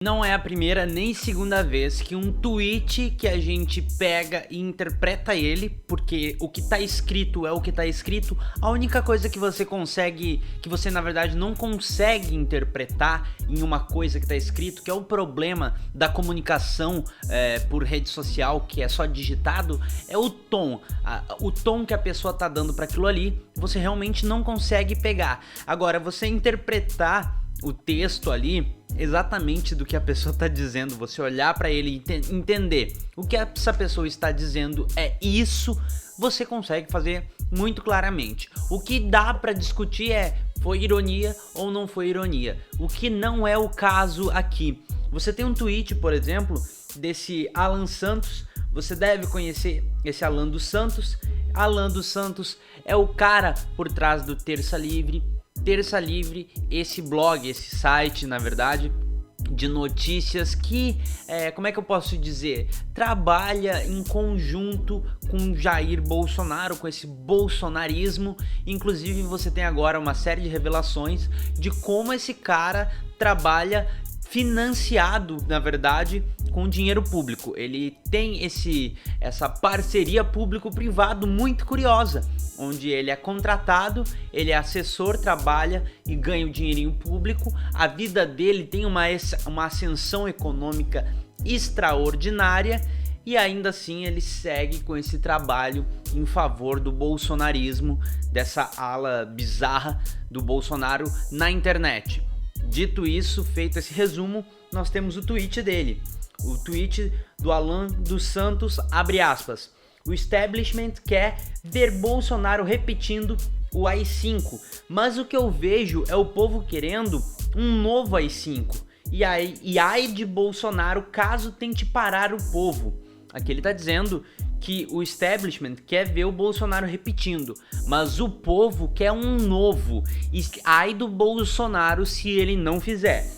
Não é a primeira nem segunda vez que um tweet que a gente pega e interpreta ele, porque o que tá escrito é o que tá escrito, a única coisa que você na verdade não consegue interpretar em uma coisa que tá escrito, que é o problema da comunicação por rede social, que é só digitado, é o tom. O tom que a pessoa tá dando para aquilo ali, você realmente não consegue pegar. Agora, você interpretar o texto ali exatamente do que a pessoa está dizendo, você olhar para ele e entender o que essa pessoa está dizendo é isso, você consegue fazer muito claramente. O que dá para discutir é, foi ironia ou não foi ironia, o que não é o caso aqui. Você tem um tweet, por exemplo, desse Alan Santos, você deve conhecer esse Alan dos Santos. Alan dos Santos é o cara por trás do Terça Livre. Terça Livre, esse blog, esse site, na verdade, de notícias que, como é que eu posso dizer, trabalha em conjunto com Jair Bolsonaro, com esse bolsonarismo. Inclusive você tem agora uma série de revelações de como esse cara trabalha financiado, na verdade, com dinheiro público. Ele tem essa parceria público-privado muito curiosa, onde ele é contratado, ele é assessor, trabalha e ganha o dinheirinho público. A vida dele tem uma ascensão econômica extraordinária e ainda assim ele segue com esse trabalho em favor do bolsonarismo, dessa ala bizarra do Bolsonaro na internet. Dito isso, feito esse resumo, nós temos o tweet dele. O tweet do Alan dos Santos, abre aspas. O establishment quer ver Bolsonaro repetindo o AI-5, mas o que eu vejo é o povo querendo um novo AI-5. E ai de Bolsonaro caso tente parar o povo. Aqui ele tá dizendo que o establishment quer ver o Bolsonaro repetindo, mas o povo quer um novo. E ai do Bolsonaro se ele não fizer.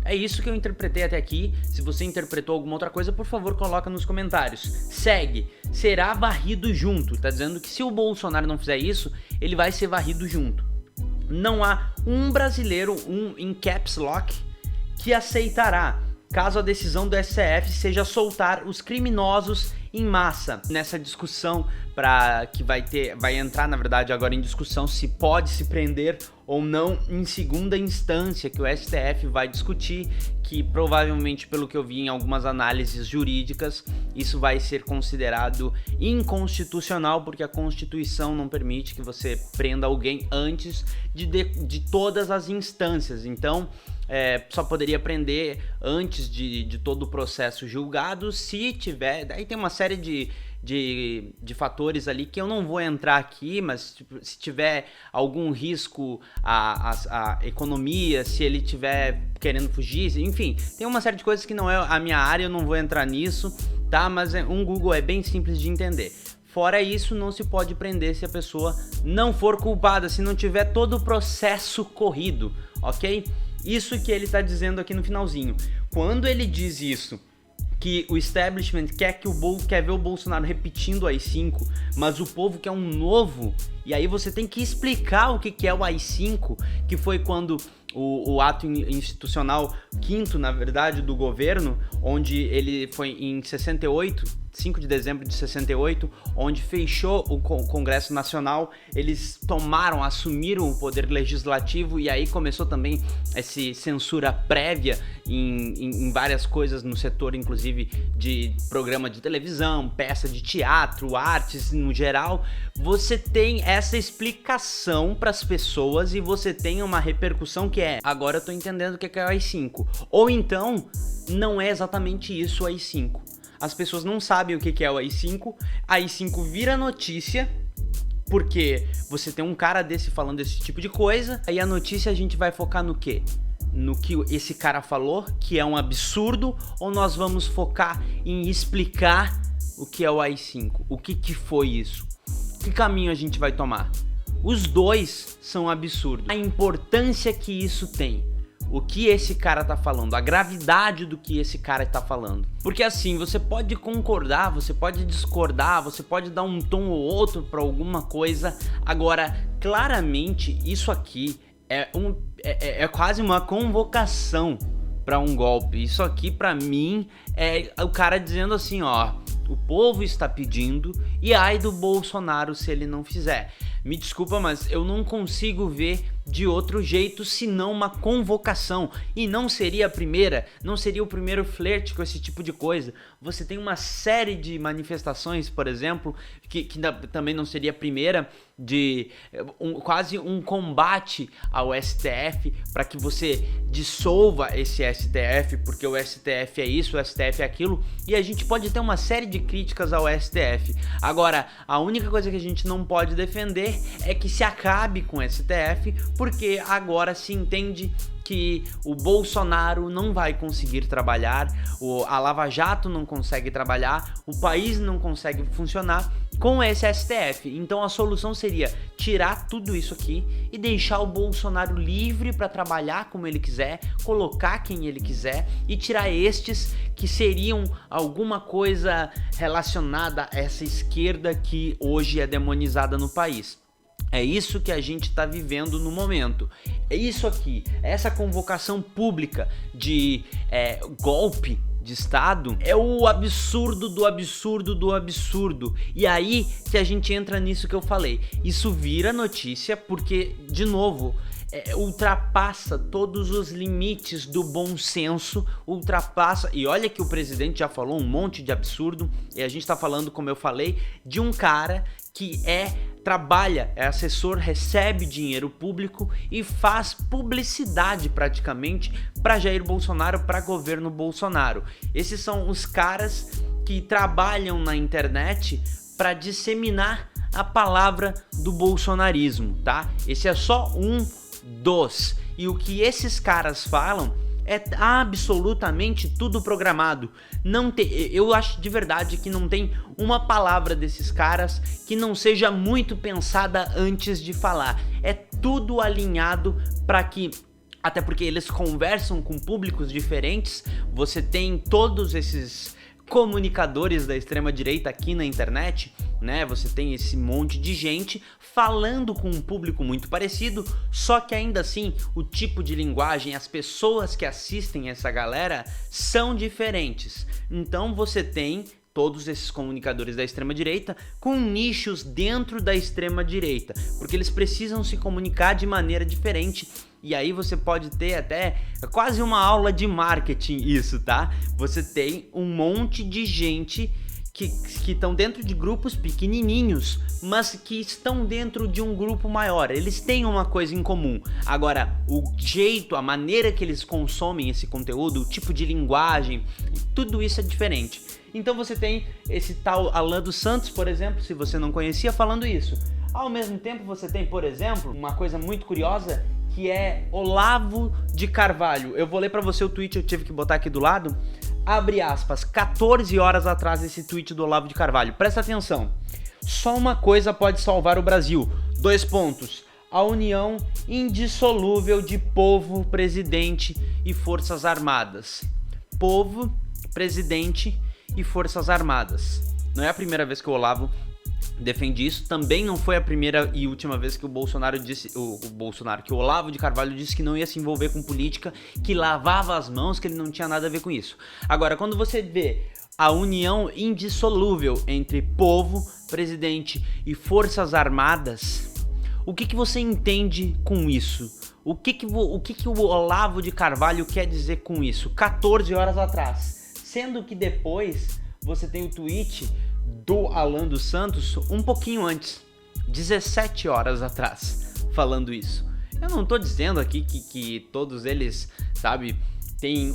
É isso que eu interpretei até aqui. Se você interpretou alguma outra coisa, por favor, coloca nos comentários. Segue. Será varrido junto. Tá dizendo que se o Bolsonaro não fizer isso, ele vai ser varrido junto. Não há um brasileiro, em caps lock, que aceitará, caso a decisão do STF seja soltar os criminosos em massa. Nessa discussão que vai entrar, na verdade, agora em discussão se pode se prender ou não em segunda instância, que o STF vai discutir, que provavelmente, pelo que eu vi em algumas análises jurídicas, isso vai ser considerado inconstitucional, porque a Constituição não permite que você prenda alguém antes de todas as instâncias. Então, só poderia prender antes de todo o processo julgado, se tiver... Daí tem uma série de fatores ali que eu não vou entrar aqui, mas se tiver algum risco à economia, se ele tiver querendo fugir, enfim, tem uma série de coisas que não é a minha área, eu não vou entrar nisso, tá? Mas um Google é bem simples de entender. Fora isso, não se pode prender se a pessoa não for culpada, se não tiver todo o processo corrido, ok? Isso que ele tá dizendo aqui no finalzinho. Quando ele diz isso, que o establishment quer ver o Bolsonaro repetindo o AI-5, mas o povo quer um novo, e aí você tem que explicar o que é o AI-5, que foi quando o ato institucional quinto, na verdade, do governo, onde ele foi em 5 de dezembro de 68, onde fechou o Congresso Nacional, eles assumiram o poder legislativo, e aí começou também essa censura prévia em várias coisas no setor, inclusive de programa de televisão, peça de teatro, artes no geral. Você tem essa explicação para as pessoas e você tem uma repercussão que agora eu tô entendendo o que é o AI-5. Ou então, não é exatamente isso o AI-5. As pessoas não sabem o que é o AI-5. AI-5 vira notícia, porque você tem um cara desse falando esse tipo de coisa. Aí a notícia a gente vai focar no quê? No que esse cara falou, que é um absurdo, ou nós vamos focar em explicar o que é o AI-5? O que foi isso? Que caminho a gente vai tomar? Os dois são absurdos. A importância que isso tem, o que esse cara tá falando, a gravidade do que esse cara tá falando. Porque assim, você pode concordar, você pode discordar, você pode dar um tom ou outro pra alguma coisa. Agora, claramente, isso aqui é quase uma convocação para um golpe. Isso aqui, para mim, é o cara dizendo assim, ó, o povo está pedindo e ai do Bolsonaro se ele não fizer. Me desculpa, mas eu não consigo ver de outro jeito senão uma convocação. E não seria a primeira, não seria o primeiro flerte com esse tipo de coisa. Você tem uma série de manifestações, por exemplo, que também não seria a primeira, de quase um combate ao STF para que você dissolva esse STF, porque o STF é isso, o STF é aquilo, e a gente pode ter uma série de críticas ao STF. Agora, a única coisa que a gente não pode defender é que se acabe com o STF, porque agora se entende que o Bolsonaro não vai conseguir trabalhar, a Lava Jato não consegue trabalhar, o país não consegue funcionar com esse STF. Então a solução seria tirar tudo isso aqui e deixar o Bolsonaro livre para trabalhar como ele quiser, colocar quem ele quiser e tirar estes que seriam alguma coisa relacionada a essa esquerda que hoje é demonizada no país. É isso que a gente está vivendo no momento. É isso aqui, essa convocação pública de golpe de Estado é o absurdo do absurdo do absurdo. E aí que a gente entra nisso que eu falei. Isso vira notícia porque, de novo, ultrapassa todos os limites do bom senso, ultrapassa, e olha que o presidente já falou um monte de absurdo, e a gente tá falando, como eu falei, de um cara que trabalha, é assessor, recebe dinheiro público e faz publicidade praticamente para Jair Bolsonaro, para governo Bolsonaro. Esses são os caras que trabalham na internet para disseminar a palavra do bolsonarismo, tá? Esse é só um dos. E o que esses caras falam é absolutamente tudo programado. Não tem, eu acho de verdade que não tem uma palavra desses caras que não seja muito pensada antes de falar. É tudo alinhado para que, até porque eles conversam com públicos diferentes, você tem todos esses comunicadores da extrema direita aqui na internet, né? Você tem esse monte de gente falando com um público muito parecido, só que ainda assim o tipo de linguagem, as pessoas que assistem essa galera são diferentes. Então você tem todos esses comunicadores da extrema direita com nichos dentro da extrema direita, porque eles precisam se comunicar de maneira diferente. E aí você pode ter até quase uma aula de marketing isso, tá? Você tem um monte de gente que estão dentro de grupos pequenininhos, mas que estão dentro de um grupo maior. Eles têm uma coisa em comum. Agora, o jeito, a maneira que eles consomem esse conteúdo, o tipo de linguagem, tudo isso é diferente. Então você tem esse tal Alan dos Santos, por exemplo, se você não conhecia, falando isso. Ao mesmo tempo você tem, por exemplo, uma coisa muito curiosa, que é Olavo de Carvalho. Eu vou ler pra você o tweet, eu tive que botar aqui do lado. Abre aspas, 14 horas atrás esse tweet do Olavo de Carvalho. Presta atenção. Só uma coisa pode salvar o Brasil. 2 pontos. A união indissolúvel de povo, presidente e forças armadas. Povo, presidente e forças armadas. Não é a primeira vez que o Olavo defende isso, também não foi a primeira e última vez que o Bolsonaro disse, que o Olavo de Carvalho disse que não ia se envolver com política, que lavava as mãos, que ele não tinha nada a ver com isso. Agora, quando você vê a união indissolúvel entre povo, presidente e forças armadas, o que você entende com isso? O que o Olavo de Carvalho quer dizer com isso? 14 horas atrás, sendo que depois você tem o tweet do Alan dos Santos um pouquinho antes, 17 horas atrás, falando isso. Eu não tô dizendo aqui que todos eles, sabe, tem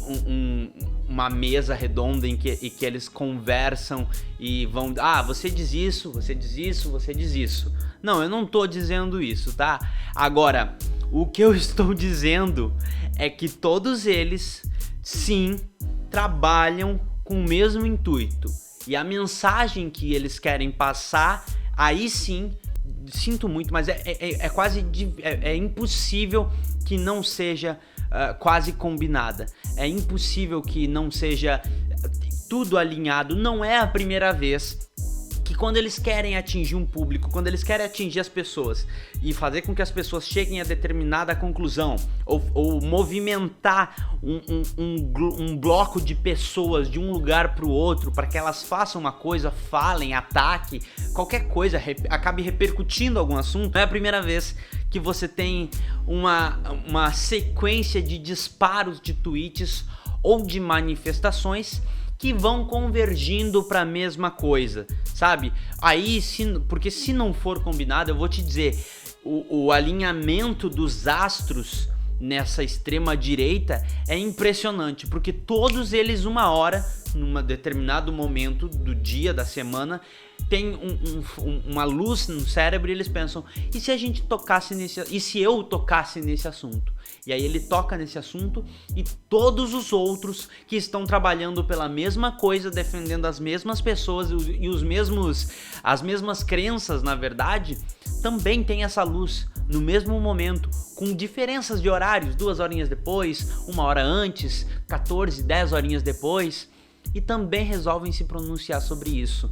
uma mesa redonda em que eles conversam e vão, você diz isso, você diz isso, você diz isso. Não, eu não tô dizendo isso, tá? Agora, o que eu estou dizendo é que todos eles, sim, trabalham com o mesmo intuito. E a mensagem que eles querem passar, aí sim, sinto muito, mas é quase impossível que não seja quase combinada. É impossível que não seja tudo alinhado. Não é a primeira vez que quando eles querem atingir um público, quando eles querem atingir as pessoas e fazer com que as pessoas cheguem a determinada conclusão, ou movimentar um bloco de pessoas de um lugar para o outro, para que elas façam uma coisa, falem, ataquem, qualquer coisa, acabe repercutindo algum assunto, não é a primeira vez que você tem uma sequência de disparos de tweets ou de manifestações que vão convergindo para a mesma coisa, sabe? Aí, porque se não for combinado, eu vou te dizer, o alinhamento dos astros nessa extrema direita é impressionante, porque todos eles uma hora, num determinado momento do dia, da semana, tem uma luz no cérebro e eles pensam, e se a gente tocasse e se eu tocasse nesse assunto? E aí ele toca nesse assunto e todos os outros que estão trabalhando pela mesma coisa, defendendo as mesmas pessoas e as mesmas crenças, na verdade, também tem essa luz no mesmo momento, com diferenças de horários, 2 horinhas depois, 1 hora antes, 14, 10 horinhas depois, e também resolvem se pronunciar sobre isso.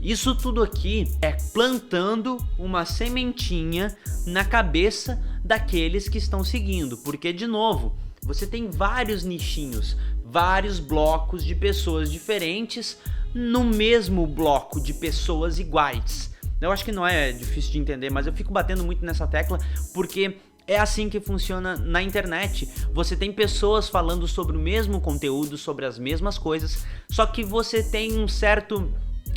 Isso tudo aqui é plantando uma sementinha na cabeça daqueles que estão seguindo, porque, de novo, você tem vários nichinhos, vários blocos de pessoas diferentes no mesmo bloco de pessoas iguais. Eu acho que não é difícil de entender, mas eu fico batendo muito nessa tecla porque é assim que funciona na internet. Você tem pessoas falando sobre o mesmo conteúdo, sobre as mesmas coisas, só que você tem um certo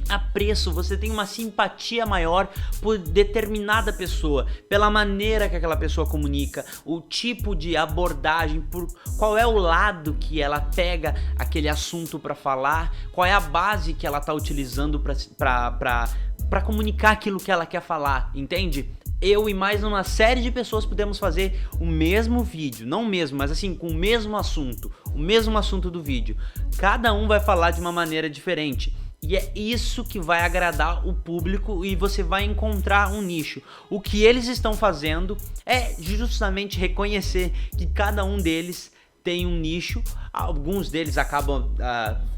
apreço, você tem uma simpatia maior por determinada pessoa, pela maneira que aquela pessoa comunica, o tipo de abordagem, por qual é o lado que ela pega aquele assunto para falar, qual é a base que ela tá utilizando para comunicar aquilo que ela quer falar, entende? Eu e mais uma série de pessoas podemos fazer o mesmo vídeo, não o mesmo, mas assim, com o mesmo assunto do vídeo. Cada um vai falar de uma maneira diferente. E é isso que vai agradar o público e você vai encontrar um nicho. O que eles estão fazendo é justamente reconhecer que cada um deles tem um nicho. Alguns deles acabam,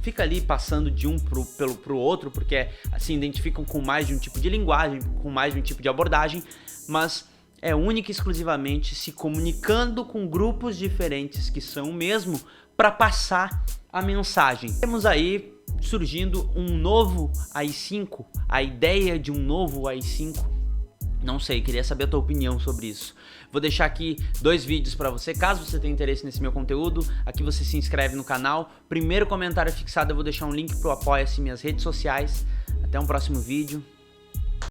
fica ali passando de um pro outro, porque se identificam com mais de um tipo de linguagem, com mais de um tipo de abordagem, mas é única e exclusivamente se comunicando com grupos diferentes que são o mesmo para passar a mensagem. Temos aí surgindo um novo AI-5, a ideia de um novo AI-5. Não sei, queria saber a tua opinião sobre isso. Vou deixar aqui 2 vídeos para você, caso você tenha interesse nesse meu conteúdo. Aqui você se inscreve no canal. Primeiro comentário fixado eu vou deixar um link pro Apoia-se, minhas redes sociais. Até um próximo vídeo.